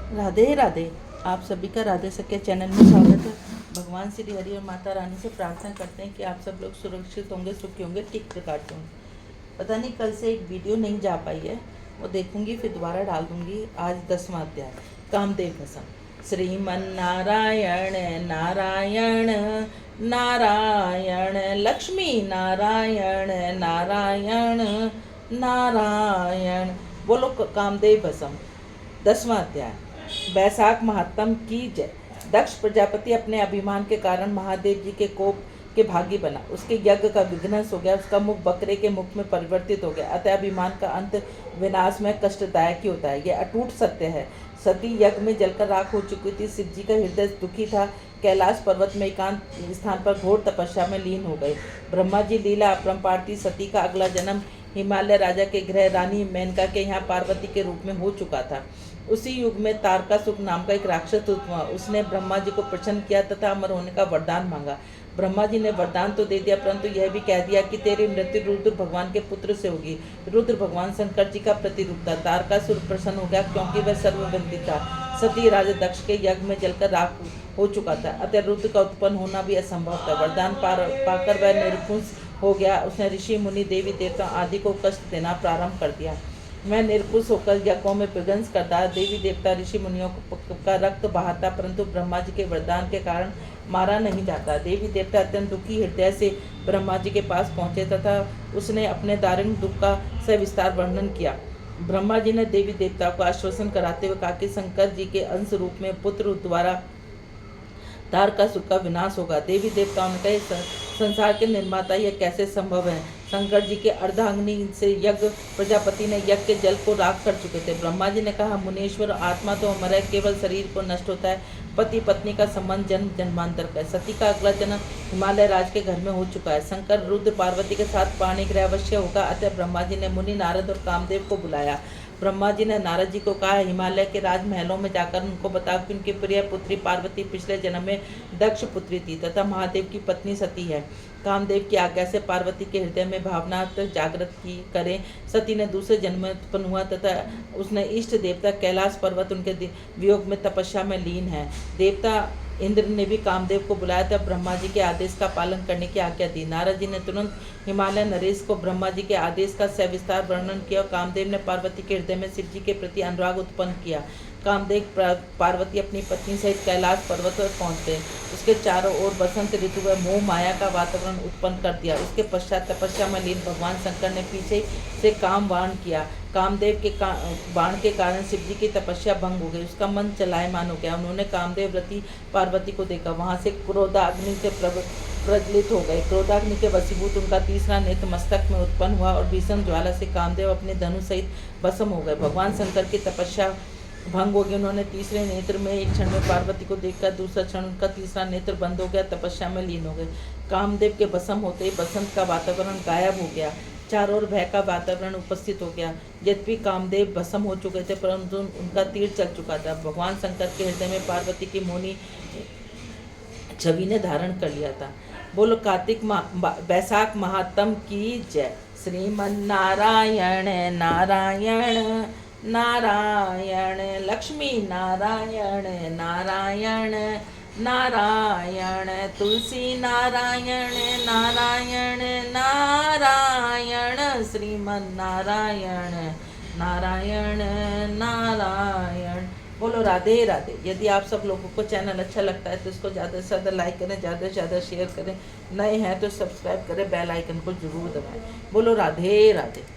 राधे राधे। आप सभी का राधे सख्या चैनल में स्वागत है। भगवान श्री हरि और माता रानी से प्रार्थना करते हैं कि आप सब लोग सुरक्षित होंगे, सुखी होंगे, ठीक प्रकार से होंगे। पता नहीं कल से एक वीडियो नहीं जा पाई है, वो देखूंगी फिर दोबारा डाल दूंगी। आज 10वां अध्याय कामदेव भस्म। श्रीमन नारायण नारायण नारायण, लक्ष्मी नारायण नारायण नारायण। बोलो कामदेव भस्म। 10वां अध्याय। बैसाख महात्म की जय। दक्ष प्रजापति अपने अभिमान के कारण महादेव जी के कोप के भागी बना। उसके यज्ञ का विघ्नस हो गया, उसका मुख बकरे के मुख में परिवर्तित हो गया। अतः अभिमान का अंत विनाश में कष्टदायक ही होता है, यह अटूट सत्य है। सती यज्ञ में जलकर राख हो चुकी थी। शिव जी का हृदय दुखी था। कैलाश पर्वत में एकांत स्थान पर घोर तपस्या में लीन हो गए। ब्रह्मा जी लीला अपरंपार थी। सती का अगला जन्म हिमालय राजा के गृह रानी मेनका के यहाँ पार्वती के रूप में हो चुका था। उसी युग में तारकासुर नाम का एक राक्षस हुआ। उसने ब्रह्मा जी को प्रसन्न किया तथा अमर होने का वरदान मांगा। ब्रह्मा जी ने वरदान तो दे दिया, परंतु यह भी कह दिया कि तेरी मृत्यु रुद्र भगवान के पुत्र से होगी। रुद्र भगवान शंकर जी का प्रतिरूप था। तारकासुर प्रसन्न हो गया क्योंकि वह सर्ववंदी था। सती राजा दक्ष के यज्ञ में जलकर राख हो चुका था, अतः रुद्र का उत्पन्न होना भी असंभव था। वरदान पाकर वह निर्पुंस हो गया। उसने ऋषि मुनि देवी देवता आदि को कष्ट देना प्रारंभ कर दिया। मैं निर्कुश होकर यज्ञों में विध्वंस करता, देवी देवता ऋषि मुनियों का रक्त बहाता, परंतु ब्रह्मा जी के वरदान के कारण मारा नहीं जाता। देवी देवता अत्यंत दुखी हृदय से ब्रह्मा जी के पास पहुंचे तथा उसने अपने दारुण दुख का सविस्तार वर्णन किया। ब्रह्मा जी ने देवी देवता को आश्वासन कराते हुए कहा कि शंकर जी के अंश रूप में पुत्र द्वारा तारकासुर का विनाश होगा। देवी देवताओं ने कहा, संसार के निर्माता यह कैसे संभव है। शंकर जी के अर्धांगिनी से यज्ञ प्रजापति ने यज्ञ के जल को राख कर चुके थे। ब्रह्मा जी ने कहा, मुनीश्वर, आत्मा तो अमर है, केवल शरीर को नष्ट होता है। पति पत्नी का संबंध जन्म जन्मांतर का है। सती का अगला जन्म हिमालय राज के घर में हो चुका है। शंकर रुद्र पार्वती के साथ पाणी ग्रह अवश्य होगा। अतः ब्रह्मा जी ने मुनि नारद और कामदेव को बुलाया। ब्रह्मा जी ने नारद जी को कहा, हिमालय के राजमहलों में जाकर उनको बताओ कि उनकी प्रिय पुत्री पार्वती पिछले जन्म में दक्ष पुत्री थी तथा महादेव की पत्नी सती है। कामदेव की आज्ञा से पार्वती के हृदय में भावना जागृत की करें। सती ने दूसरे जन्म में उत्पन्न हुआ तथा उसने इष्ट देवता कैलाश पर्वत उनके वियोग में तपस्या में लीन है। देवता इंद्र ने भी कामदेव को बुलाया तब ब्रह्मा जी के आदेश का पालन करने की आज्ञा दी। नारद जी ने तुरंत हिमालय नरेश को ब्रह्मा जी के आदेश का सविस्तार वर्णन किया और कामदेव ने पार्वती के हृदय में शिव जी के प्रति अनुराग उत्पन्न किया। कामदेव पार्वती अपनी पत्नी सहित कैलाश पर्वत पर पहुँच गए। उसके चारों ओर बसंत ऋतु व मोह माया का वातावरण उत्पन्न कर दिया। उसके पश्चात तपस्या में लीन भगवान शंकर ने पीछे से काम बाण किया। कामदेव के बाण के कारण शिव जी की तपस्या भंग हो गई। उसका मन चलायमान हो गया। उन्होंने कामदेव व्रती पार्वती को देखा। वहां से क्रोधाग्नि से प्रज्वलित हो गए। क्रोधाग्नि के वशीभूत उनका तीसरा नेत्र मस्तक में उत्पन्न हुआ और भीषण ज्वाला से कामदेव अपने धनुष सहित भस्म हो गए। भगवान शंकर की तपस्या भंग हो गई। उन्होंने तीसरे नेत्र में एक क्षण में पार्वती को देखकर दूसरा क्षण उनका तीसरा नेत्र बंद हो गया। तपस्या में लीन हो गए। कामदेव के भस्म होते ही बसंत का वातावरण गायब हो गया। चारों ओर भय का वातावरण उपस्थित हो गया। यद्यपि कामदेव भस्म हो चुके थे परंतु उनका तीर चल चुका था। भगवान शंकर के हृदय में पार्वती की मोहिनी छवि ने धारण कर लिया था। बोलो कार्तिक बैसाख महात्म की जय। श्रीमन नारायण नारायण नारायण, लक्ष्मी नारायण नारायण नारायण, तुलसी नारायण नारायण नारायण, श्रीमन नारायण नारायण नारायण। बोलो राधे राधे। यदि आप सब लोगों को चैनल अच्छा लगता है तो इसको ज़्यादा से ज़्यादा लाइक करें, ज़्यादा से ज़्यादा शेयर करें। नए हैं तो सब्सक्राइब करें, बेल आइकन को जरूर दबाएं। बोलो राधे राधे।